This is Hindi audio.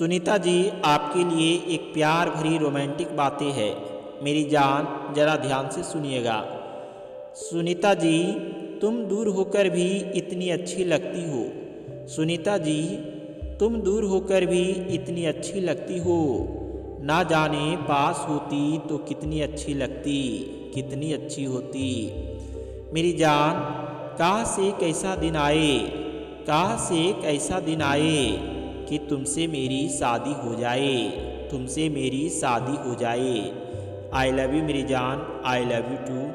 सुनीता जी, आपके लिए एक प्यार भरी रोमांटिक बातें हैं। मेरी जान, जरा ध्यान से सुनिएगा। सुनीता जी, तुम दूर होकर भी इतनी अच्छी लगती हो। सुनीता जी, तुम दूर होकर भी इतनी अच्छी लगती हो। ना जाने पास होती तो कितनी अच्छी लगती, कितनी अच्छी होती। मेरी जान, काश एक ऐसा दिन आए, काश एक ऐसा दिन आए कि तुमसे मेरी शादी हो जाए, तुमसे मेरी शादी हो जाए। आई लव यू मेरी जान, आई लव यू टू।